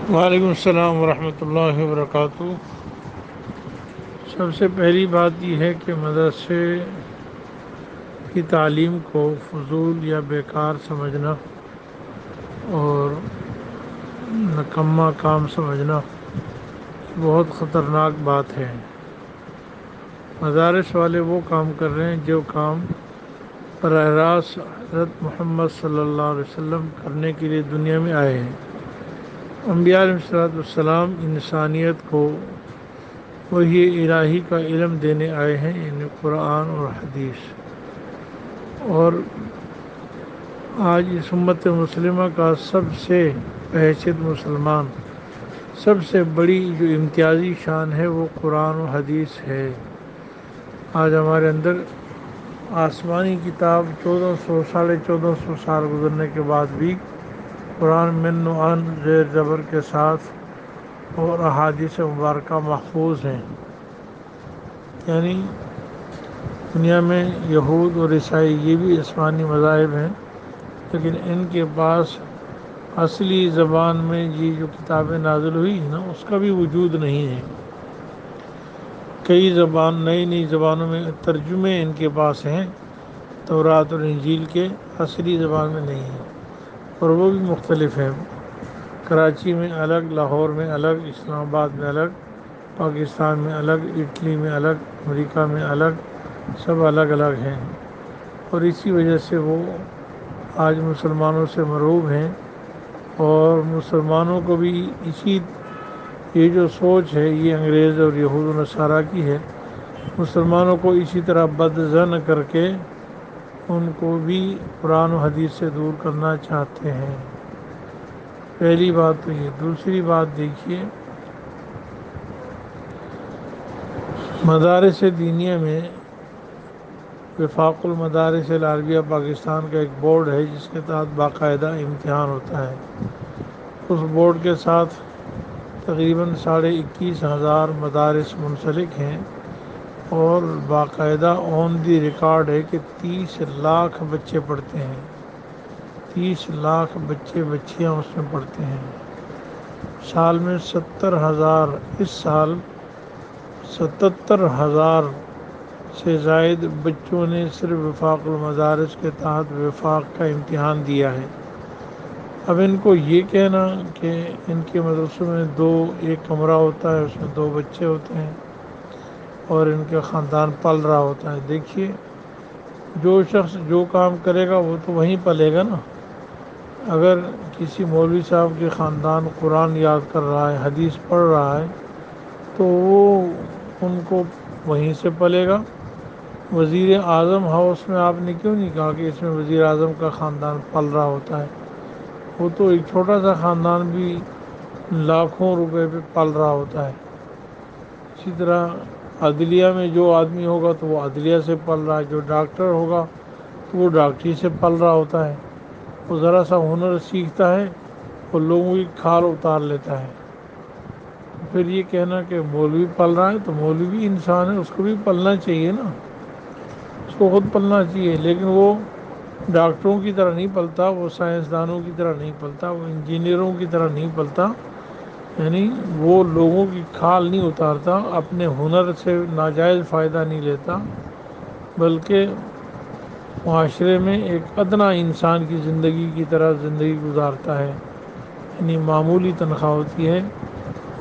وعلیکم السلام ورحمۃ اللہ وبرکاتہ۔ سب سے پہلی بات یہ ہے کہ مدرسے کی تعلیم کو فضول یا بیکار سمجھنا اور نکما کام سمجھنا بہت خطرناک بات ہے۔ مدارس والے وہ کام کر رہے ہیں جو کام براہ راست حضرت محمد صلی اللہ علیہ وسلم کرنے کے لیے دنیا میں آئے ہیں۔ انبیاء علیہ السلام انسانیت کو وحی الہی کا علم دینے آئے ہیں، یعنی قرآن اور حدیث۔ اور آج اس امت مسلمہ کا سب سے بحیثیت مسلمان سب سے بڑی جو امتیازی شان ہے وہ قرآن و حدیث ہے۔ آج ہمارے اندر آسمانی کتاب 1400 سال گزرنے کے بعد بھی قرآن من و عن زیر زبر کے ساتھ اور احادیث مبارکہ محفوظ ہیں۔ یعنی دنیا میں یہود اور عیسائی یہ بھی آسمانی مذاہب ہیں، لیکن ان کے پاس اصلی زبان میں یہ جو کتابیں نازل ہوئی نا اس کا بھی وجود نہیں ہے۔ کئی نئی زبانوں میں ترجمے ان کے پاس ہیں، تورات اور انجیل کے اصلی زبان میں نہیں ہیں، اور وہ بھی مختلف ہیں۔ کراچی میں الگ، لاہور میں الگ، اسلام آباد میں الگ، پاکستان میں الگ، اٹلی میں الگ، امریکہ میں الگ، سب الگ الگ ہیں۔ اور اسی وجہ سے وہ آج مسلمانوں سے مرعوب ہیں، اور مسلمانوں کو بھی یہ جو سوچ ہے یہ انگریز اور یہود و نصارہ کی ہے، مسلمانوں کو اسی طرح بدظن کر کے ان کو بھی قرآن و حدیث سے دور کرنا چاہتے ہیں۔ پہلی بات تو یہ۔ دوسری بات دیکھیے، مدارس دینیہ میں وفاق المدارس العربیہ پاکستان کا ایک بورڈ ہے جس کے تحت باقاعدہ امتحان ہوتا ہے۔ اس بورڈ کے ساتھ تقریباً 21,500 مدارس منسلک ہیں، اور باقاعدہ آن دی ریکارڈ ہے کہ 30 لاکھ بچے پڑھتے ہیں۔ 30 لاکھ بچے بچیاں اس میں پڑھتے ہیں۔ سال میں 70,000، اس سال 77,000 سے زائد بچوں نے صرف وفاق المدارس کے تحت وفاق کا امتحان دیا ہے۔ اب ان کو یہ کہنا کہ ان کے مدرسوں میں ایک کمرہ ہوتا ہے، اس میں 2 بچے ہوتے ہیں اور ان کے خاندان پل رہا ہوتا ہے، دیکھیے جو شخص جو کام کرے گا وہ تو وہیں پلے گا نا۔ اگر کسی مولوی صاحب کے خاندان قرآن یاد کر رہا ہے، حدیث پڑھ رہا ہے، تو وہ ان کو وہیں سے پلے گا۔ وزیر اعظم ہاؤس میں آپ نے کیوں نہیں کہا کہ اس میں وزیر اعظم کا خاندان پل رہا ہوتا ہے؟ وہ تو ایک چھوٹا سا خاندان بھی لاکھوں روپے پہ پل رہا ہوتا ہے۔ اسی طرح عدلیہ میں جو آدمی ہوگا تو وہ عدلیہ سے پل رہا ہے، جو ڈاکٹر ہوگا تو وہ ڈاکٹری سے پل رہا ہوتا ہے۔ وہ ذرا سا ہنر سیکھتا ہے، وہ لوگوں کی کھال اتار لیتا ہے۔ پھر یہ کہنا کہ مولوی پل رہا ہے، تو مولوی بھی انسان ہے، اس کو بھی پلنا چاہیے نا، اس کو خود پلنا چاہیے، لیکن وہ ڈاکٹروں کی طرح نہیں پلتا، وہ سائنسدانوں کی طرح نہیں پلتا، وہ انجینئروں کی طرح نہیں پلتا، یعنی وہ لوگوں کی کھال نہیں اتارتا، اپنے ہنر سے ناجائز فائدہ نہیں لیتا، بلکہ معاشرے میں ایک ادنا انسان کی زندگی کی طرح زندگی گزارتا ہے۔ یعنی معمولی تنخواہ ہوتی ہے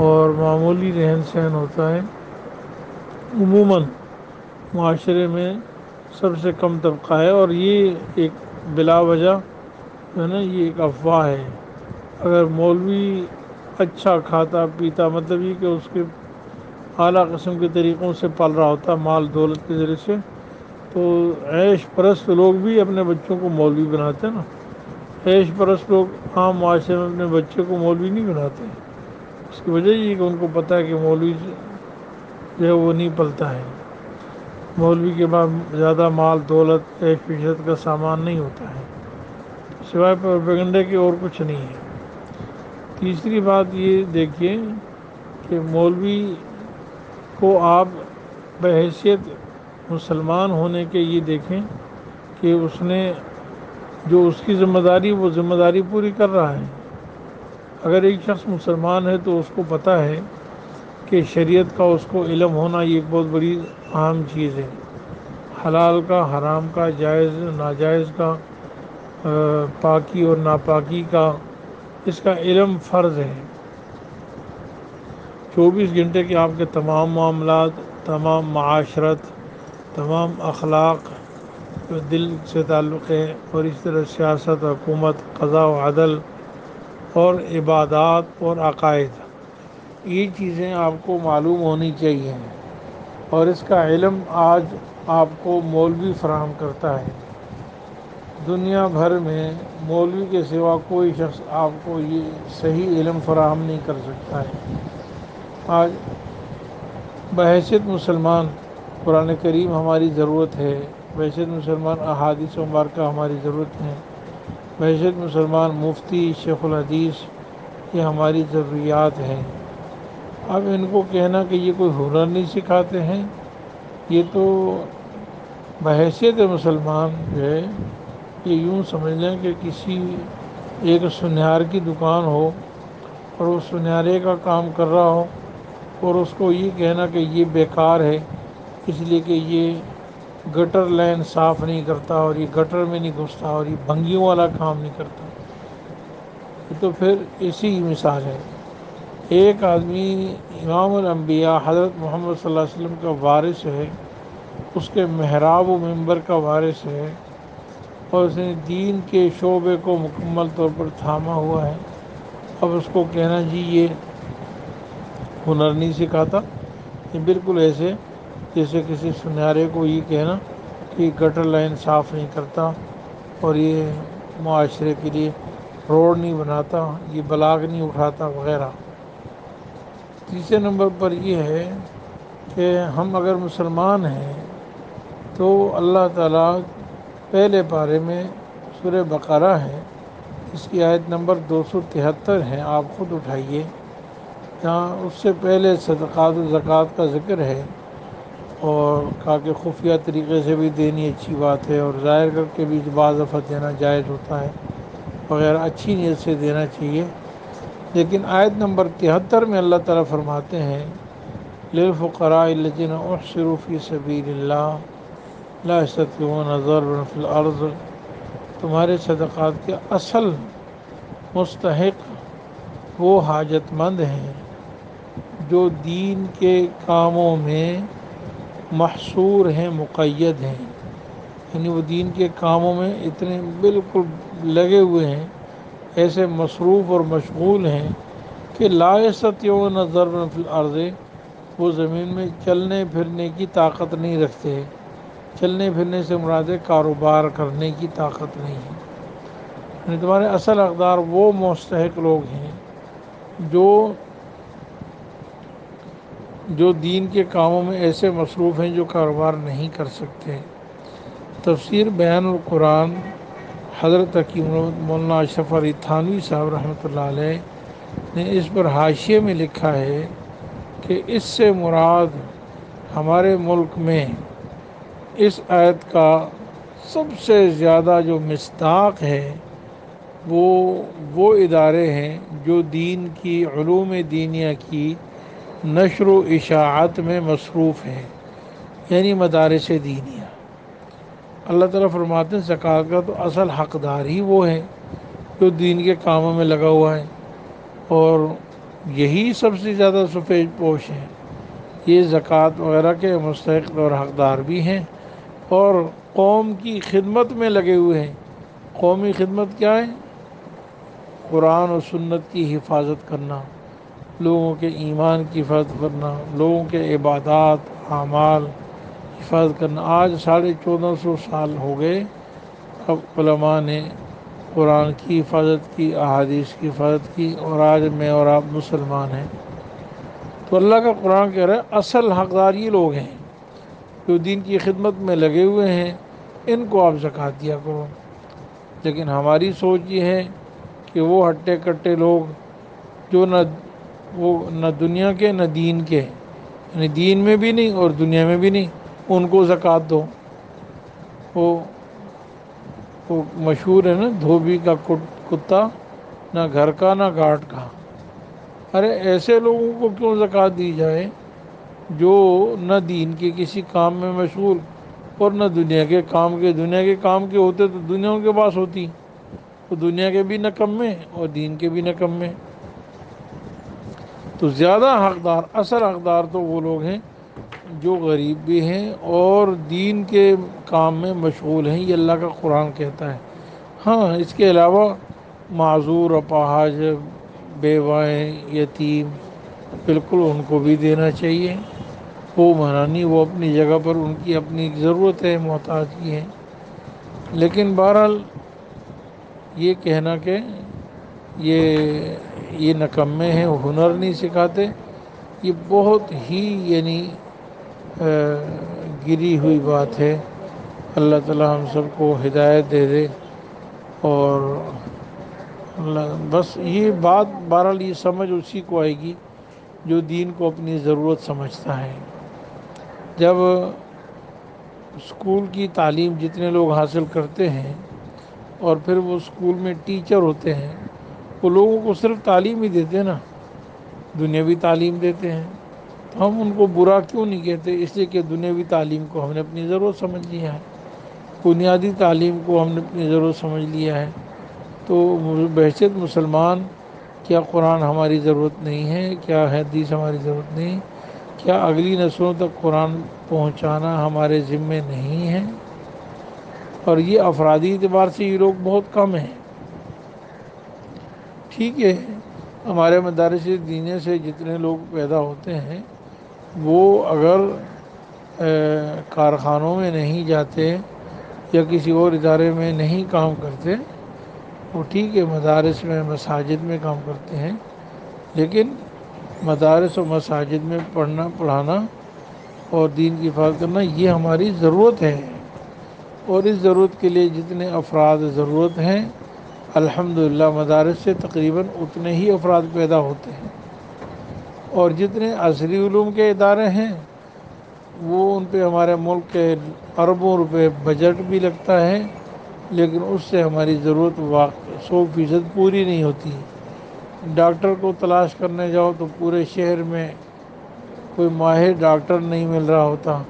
اور معمولی رہن سہن ہوتا ہے۔ عموماً معاشرے میں سب سے کم طبقہ ہے، اور یہ ایک بلا وجہ ہے نا، یہ ایک افواہ ہے۔ اگر مولوی اچھا کھاتا پیتا، مطلب یہ کہ اس کے اعلیٰ قسم کے طریقوں سے پل رہا ہوتا مال دولت کے ذریعے سے، تو عیش پرست لوگ بھی اپنے بچوں کو مولوی بناتے ہیں نا۔ عیش پرست لوگ عام معاشرے میں اپنے بچے کو مولوی نہیں بناتے۔ اس کی وجہ یہ کہ ان کو پتہ ہے کہ مولوی جو ہے وہ نہیں پلتا ہے، مولوی کے بعد زیادہ مال دولت عیش عشرت کا سامان نہیں ہوتا ہے، سوائے پروپیگنڈے کے اور کچھ نہیں ہے۔ تیسری بات یہ دیکھیے کہ مولوی کو آپ بحیثیت مسلمان ہونے کے یہ دیکھیں کہ اس نے جو اس کی ذمہ داری وہ ذمہ داری پوری کر رہا ہے۔ اگر ایک شخص مسلمان ہے تو اس کو پتہ ہے کہ شریعت کا اس کو علم ہونا یہ ایک بہت بڑی اہم چیز ہے۔ حلال کا، حرام کا، جائز ناجائز کا، پاکی اور ناپاکی کا، اس کا علم فرض ہے۔ 24 گھنٹے کے آپ کے تمام معاملات، تمام معاشرت، تمام اخلاق جو دل سے تعلق ہے، اور اس طرح سیاست، حکومت، قضاء و عدل اور عبادات اور عقائد، یہ چیزیں آپ کو معلوم ہونی چاہیے، اور اس کا علم آج آپ کو مولوی فراہم کرتا ہے۔ دنیا بھر میں مولوی کے سوا کوئی شخص آپ کو یہ صحیح علم فراہم نہیں کر سکتا ہے۔ آج بحیثیت مسلمان قرآن کریم ہماری ضرورت ہے، بحیثیت مسلمان احادیث مبارکہ ہماری ضرورت ہے، بحیثیت مسلمان مفتی، شیخ الحدیث یہ ہماری ضروریات ہیں۔ اب ان کو کہنا کہ یہ کوئی ہنر نہیں سکھاتے ہیں، یہ تو بحیثیت مسلمان جو ہے یہ یوں سمجھ لیں کہ کسی ایک سنیار کی دکان ہو اور وہ سنیارے کا کام کر رہا ہو، اور اس کو یہ کہنا کہ یہ بیکار ہے اس لیے کہ یہ گٹر لائن صاف نہیں کرتا، اور یہ گٹر میں نہیں گھستا، اور یہ بھنگیوں والا کام نہیں کرتا، تو پھر اسی کی مثال ہے۔ ایک آدمی امام الانبیاء حضرت محمد صلی اللہ علیہ وسلم کا وارث ہے، اس کے محراب و منبر کا وارث ہے، اور اس نے دین کے شعبے کو مکمل طور پر تھاما ہوا ہے۔ اب اس کو کہنا جی یہ ہنر نہیں سکھاتا، یہ بالکل ایسے جیسے کسی سنیارے کو یہ کہنا کہ یہ گٹر لائن صاف نہیں کرتا، اور یہ معاشرے کے لیے روڈ نہیں بناتا، یہ بلاگ نہیں اٹھاتا وغیرہ۔ تیسرے نمبر پر یہ ہے کہ ہم اگر مسلمان ہیں تو اللہ تعالیٰ پہلے پارے میں سورہ بقرہ ہے، اس کی آیت نمبر 273 ہے، آپ خود اٹھائیے، جہاں اس سے پہلے صدقات و زکوٰۃ کا ذکر ہے، اور کہا کہ خفیہ طریقے سے بھی دینی اچھی بات ہے، اور ظاہر کر کے بھی بعض دفعہ دینا جائز ہوتا ہے وغیرہ، اچھی نیت سے دینا چاہیے۔ لیکن آیت نمبر 73 میں اللہ تعالیٰ فرماتے ہیں للفقراء الذین احصروا فی سبیل اللہ لا یستطیعون ضربا فی الارض، تمہارے صدقات کے اصل مستحق وہ حاجت مند ہیں جو دین کے کاموں میں محصور ہیں، مقید ہیں، یعنی وہ دین کے کاموں میں اتنے بالکل لگے ہوئے ہیں، ایسے مصروف اور مشغول ہیں کہ لا یستطیعون ضربا فی الارض، وہ زمین میں چلنے پھرنے کی طاقت نہیں رکھتے۔ چلنے پھرنے سے مراد ہے کاروبار کرنے کی طاقت نہیں ہے، یعنی تمہارے اصل حقدار وہ مستحق لوگ ہیں جو دین کے کاموں میں ایسے مصروف ہیں جو کاروبار نہیں کر سکتے۔ تفسیر بیان القرآن حضرت حکیم مولانا اشرف علی تھانوی صاحب رحمۃ اللہ علیہ نے اس پر حاشیے میں لکھا ہے کہ اس سے مراد ہمارے ملک میں اس آیت کا سب سے زیادہ جو مصداق ہے وہ ادارے ہیں جو دین کی علوم دینیہ کی نشر و اشاعت میں مصروف ہیں، یعنی مدارس دینیہ۔ اللہ تعالیٰ فرماتے ہیں زکوٰۃ کا تو اصل حقدار ہی وہ ہے جو دین کے کاموں میں لگا ہوا ہے، اور یہی سب سے زیادہ سفید پوش ہیں، یہ زکوٰۃ وغیرہ کے مستحق اور حقدار بھی ہیں، اور قوم کی خدمت میں لگے ہوئے ہیں۔ قومی خدمت کیا ہے؟ قرآن و سنت کی حفاظت کرنا، لوگوں کے ایمان کی حفاظت کرنا، لوگوں کے عبادات اعمال حفاظت کرنا۔ آج 1450 سال ہو گئے، اب علماء نے قرآن کی حفاظت کی، احادیث کی حفاظت کی، اور آج میں اور آپ مسلمان ہیں۔ تو اللہ کا قرآن کہہ رہا ہے اصل حقدار یہ لوگ ہیں جو دین کی خدمت میں لگے ہوئے ہیں، ان کو آپ زکوٰۃ دیا کرو۔ لیکن ہماری سوچ یہ ہے کہ وہ ہٹے کٹے لوگ جو نہ دنیا کے نہ دین کے، یعنی دین میں بھی نہیں اور دنیا میں بھی نہیں، ان کو زکوٰۃ دو۔ وہ مشہور ہے نا، دھوبی کا کتا نہ گھر کا نہ گھاٹ کا۔ ارے ایسے لوگوں کو کیوں زکوٰۃ دی جائے جو نہ دین کے کسی کام میں مشغول اور نہ دنیا کے کام کے ہوتے تو دنیا ان کے پاس ہوتی، تو دنیا کے بھی نکمے اور دین کے بھی نکمے۔ تو زیادہ حقدار، اصل حقدار تو وہ لوگ ہیں جو غریب بھی ہیں اور دین کے کام میں مشغول ہیں، یہ اللہ کا قرآن کہتا ہے۔ ہاں اس کے علاوہ معذور، اپاہج، بیوائیں، یتیم، بالکل ان کو بھی دینا چاہیے، وہ منع نہیں، وہ اپنی جگہ پر ان کی اپنی ضرورت ہے، محتاج کی ہے۔ لیکن بہرحال یہ کہنا کہ یہ نکمے ہیں، ہنر نہیں سکھاتے، یہ بہت ہی یعنی گری ہوئی بات ہے۔ اللہ تعالی ہم سب کو ہدایت دے دے، اور بس یہ بات بہرحال یہ سمجھ اسی کو آئے گی جو دین کو اپنی ضرورت سمجھتا ہے۔ جب اسکول کی تعلیم جتنے لوگ حاصل کرتے ہیں اور پھر وہ اسکول میں ٹیچر ہوتے ہیں، وہ لوگوں کو صرف تعلیم ہی دیتے ہیں نا، دنیاوی تعلیم دیتے ہیں، تو ہم ان کو برا کیوں نہیں کہتے؟ اس لیے کہ دنیاوی تعلیم کو ہم نے اپنی ضرورت سمجھ لیا ہے، بنیادی تعلیم کو ہم نے اپنی ضرورت سمجھ لیا ہے۔ تو بحیثیت مسلمان، کیا قرآن ہماری ضرورت نہیں ہے؟ کیا حدیث ہماری ضرورت نہیں؟ کیا اگلی نسلوں تک قرآن پہنچانا ہمارے ذمے نہیں ہے؟ اور یہ افرادی اعتبار سے یہ لوگ بہت کم ہیں۔ ٹھیک ہے، ہمارے مدارس دینیہ سے جتنے لوگ پیدا ہوتے ہیں وہ اگر کارخانوں میں نہیں جاتے یا کسی اور ادارے میں نہیں کام کرتے، وہ ٹھیک ہے مدارس میں، مساجد میں کام کرتے ہیں، لیکن مدارس و مساجد میں پڑھنا، پڑھانا اور دین کی حفاظت کرنا یہ ہماری ضرورت ہے۔ اور اس ضرورت کے لیے جتنے افراد ضرورت ہیں، الحمدللہ مدارس سے تقریباً اتنے ہی افراد پیدا ہوتے ہیں، اور جتنے عصری علوم کے ادارے ہیں وہ ان پہ ہمارے ملک کے اربوں روپے بجٹ بھی لگتا ہے، لیکن اس سے ہماری ضرورت 100% پوری نہیں ہوتی۔ ڈاکٹر کو تلاش کرنے جاؤ تو پورے شہر میں کوئی ماہر ڈاکٹر نہیں مل رہا ہوتا،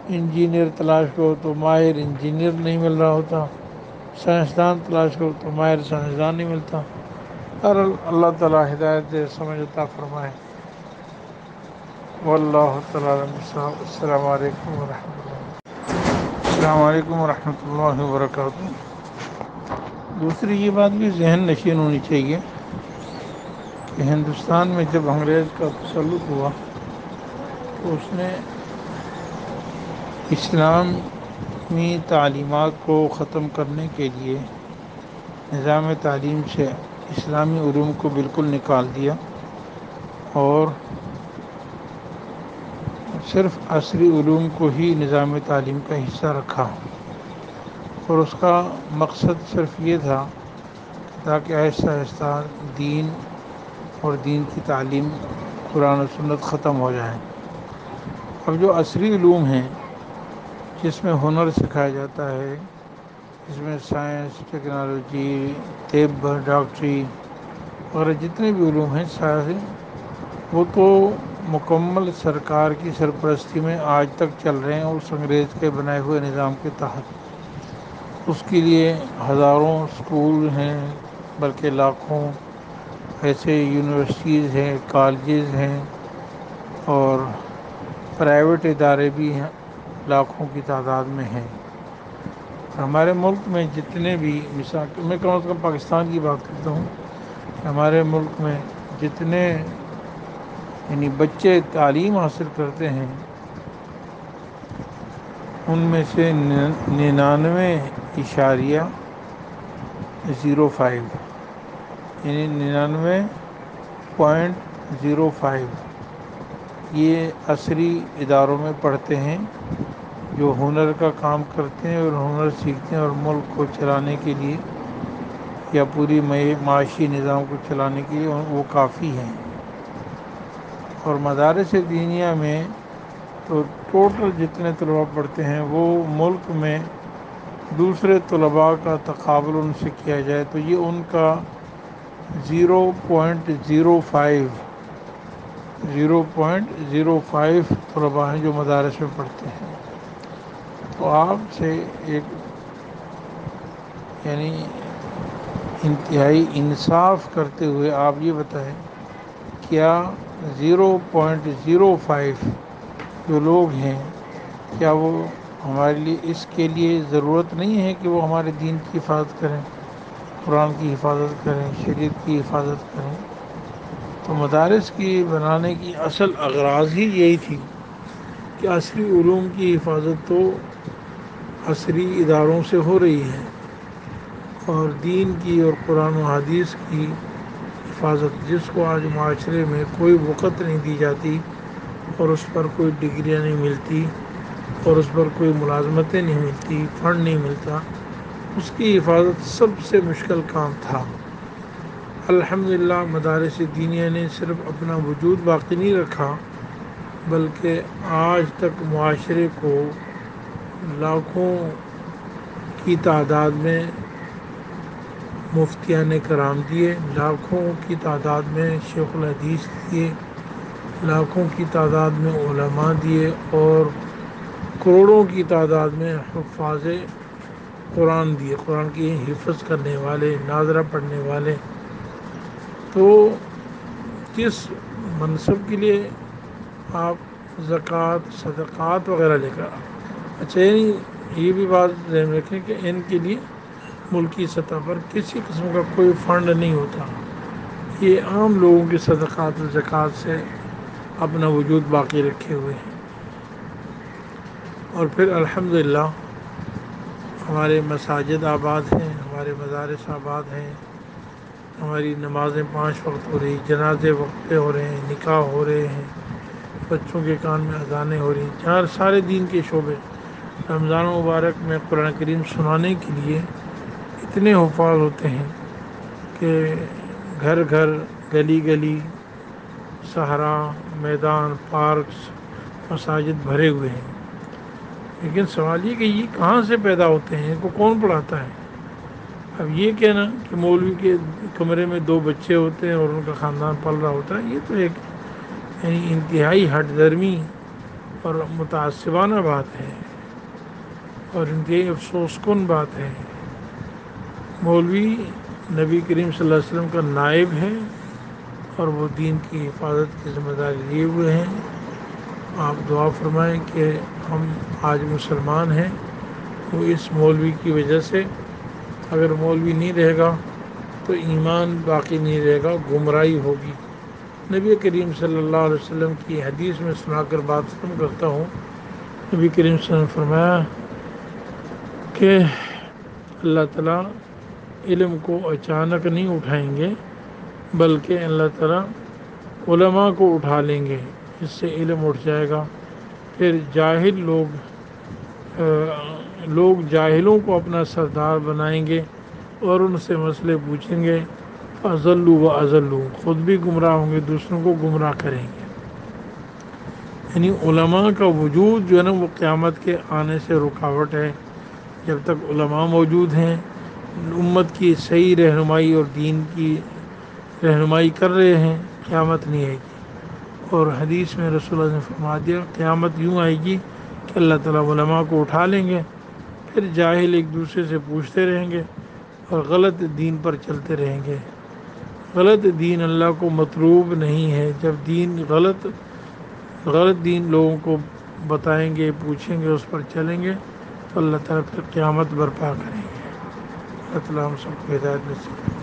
انجینئر تلاش کرو تو ماہر انجینئر نہیں مل رہا ہوتا، سائنسدان تلاش کرو تو ماہر سائنسدان نہیں ملتا۔ اور اللہ تعالیٰ ہدایت دے، سمجھ عطا فرمائے۔ واللہ تعالیٰ عالم بالصواب۔ السلام علیکم ورحمۃ اللہ۔ السلام علیکم ورحمۃ اللہ وبرکاتہ۔ دوسری یہ بات بھی ذہن نشین ہونی چاہیے کہ ہندوستان میں جب انگریز کا تسلط ہوا تو اس نے اسلامی تعلیمات کو ختم کرنے کے لیے نظام تعلیم سے اسلامی علوم کو بالکل نکال دیا اور صرف عصری علوم کو ہی نظام تعلیم کا حصہ رکھا، اور اس کا مقصد صرف یہ تھا کہ تاکہ آہستہ آہستہ دین اور دین کی تعلیم، قرآن و سنت ختم ہو جائیں۔ اب جو عصری علوم ہیں جس میں ہنر سکھایا جاتا ہے، جس میں سائنس، ٹیکنالوجی، طب، ڈاکٹری وغیرہ جتنے بھی علوم ہیں سارے، وہ تو مکمل سرکار کی سرپرستی میں آج تک چل رہے ہیں، اس انگریز کے بنائے ہوئے نظام کے تحت۔ اس کے لیے ہزاروں اسکول ہیں، بلکہ لاکھوں ایسے یونیورسٹیز ہیں، کالجز ہیں، اور پرائیویٹ ادارے بھی ہیں، لاکھوں کی تعداد میں ہیں۔ ہمارے ملک میں جتنے بھی، مثال میں کم از کم پاکستان کی بات کرتا ہوں، ہمارے ملک میں جتنے یعنی بچے تعلیم حاصل کرتے ہیں ان میں سے 99.05 یعنی 99.05 یہ عصری اداروں میں پڑھتے ہیں، جو ہنر کا کام کرتے ہیں اور ہنر سیکھتے ہیں، اور ملک کو چلانے کے لیے یا پوری معاشی نظام کو چلانے کے لیے وہ کافی ہیں۔ اور مدارس دینیہ میں تو ٹوٹل جتنے طلباء پڑھتے ہیں وہ ملک میں دوسرے طلباء کا تقابل ان سے کیا جائے تو یہ ان کا 0.05 طلباء ہیں جو مدارس میں پڑھتے ہیں. تو آپ سے ایک یعنی انتہائی انصاف کرتے ہوئے آپ یہ بتائیں، کیا 0.05 جو لوگ ہیں، کیا وہ ہمارے لیے اس کے لیے ضرورت نہیں ہے کہ وہ ہمارے دین کی حفاظت کریں، قرآن کی حفاظت کریں، شریعت کی حفاظت کریں؟ تو مدارس کی بنانے کی اصل اغراض ہی یہی تھی کہ عصری علوم کی حفاظت تو عصری اداروں سے ہو رہی ہے، اور دین کی اور قرآن و حدیث کی حفاظت، جس کو آج معاشرے میں کوئی وقت نہیں دی جاتی اور اس پر کوئی ڈگریاں نہیں ملتی اور اس پر کوئی ملازمتیں نہیں ملتی، فنڈ نہیں ملتا، اس کی حفاظت سب سے مشکل کام تھا. الحمدللہ مدارس دینیہ نے صرف اپنا وجود باقی نہیں رکھا، بلکہ آج تک معاشرے کو لاکھوں کی تعداد میں مفتیان کرام دیے، لاکھوں کی تعداد میں شیخ الحدیث دیے، لاکھوں کی تعداد میں علماء دیے، اور کروڑوں کی تعداد میں حفاظ قرآن دیے، قرآن کی حفظ کرنے والے، ناظرہ پڑھنے والے. تو کس منصب کے لیے آپ زکوٰۃ، صدقات وغیرہ لے کر، اچھا یہ بھی بات ذہن میں رکھیں کہ ان کے لیے ملکی سطح پر کسی قسم کا کوئی فنڈ نہیں ہوتا، یہ عام لوگوں کے صدقات و زکوٰۃ سے اپنا وجود باقی رکھے ہوئے ہیں. اور پھر الحمدللہ ہمارے مساجد آباد ہیں، ہمارے مدارس آباد ہیں، ہماری نمازیں 5 وقت ہو رہی، جنازے وقت پہ ہو رہے ہیں، نکاح ہو رہے ہیں، بچوں کے کان میں اذانیں ہو رہی ہیں، جہاں سارے دین کے شعبے. رمضان مبارک میں قرآن کریم سنانے کے لیے اتنے حفاظ ہوتے ہیں کہ گھر گھر، گلی گلی، صحرا، میدان، پارکس، مساجد بھرے ہوئے ہیں. لیکن سوال یہ کہ یہ کہاں سے پیدا ہوتے ہیں، ان کو کون پڑھاتا ہے؟ اب یہ کہنا کہ مولوی کے کمرے میں 2 بچے ہوتے ہیں اور ان کا خاندان پل رہا ہوتا ہے، یہ تو ایک یعنی انتہائی ہٹ درمی اور متعصبانہ بات ہے، اور انتہائی افسوس کن بات ہے. مولوی نبی کریم صلی اللہ علیہ وسلم کا نائب ہے، اور وہ دین کی حفاظت کی ذمہ داری لیے ہوئے ہیں. آپ دعا فرمائیں کہ ہم آج مسلمان ہیں وہ اس مولوی کی وجہ سے. اگر مولوی نہیں رہے گا تو ایمان باقی نہیں رہے گا، گمراہی ہوگی. نبی کریم صلی اللہ علیہ وسلم کی حدیث میں سنا کر بات ختم کرتا ہوں. نبی کریم صلی اللہ علیہ وسلم نے فرمایا کہ اللہ تعالیٰ علم کو اچانک نہیں اٹھائیں گے، بلکہ اللہ تعالیٰ علماء کو اٹھا لیں گے، جس سے علم اٹھ جائے گا. پھر جاہل لوگ جاہلوں کو اپنا سردار بنائیں گے اور ان سے مسئلے پوچھیں گے، اضلوا و اضلوا، خود بھی گمراہ ہوں گے، دوسروں کو گمراہ کریں گے. یعنی علماء کا وجود جو ہے نا وہ قیامت کے آنے سے رکاوٹ ہے. جب تک علماء موجود ہیں، امت کی صحیح رہنمائی اور دین کی رہنمائی کر رہے ہیں، قیامت نہیں آئے گی. اور حدیث میں رسول اللہ نے فرما دیا قیامت یوں آئے گی کہ اللہ تعالیٰ علماء کو اٹھا لیں گے، پھر جاہل ایک دوسرے سے پوچھتے رہیں گے اور غلط دین پر چلتے رہیں گے. غلط دین اللہ کو مطلوب نہیں ہے. جب غلط دین لوگوں کو بتائیں گے، پوچھیں گے، اس پر چلیں گے تو اللہ تعالیٰ پھر قیامت برپا کریں گے. اللہ تعالیٰ ہم سب کو ہدایت نصیب کرے.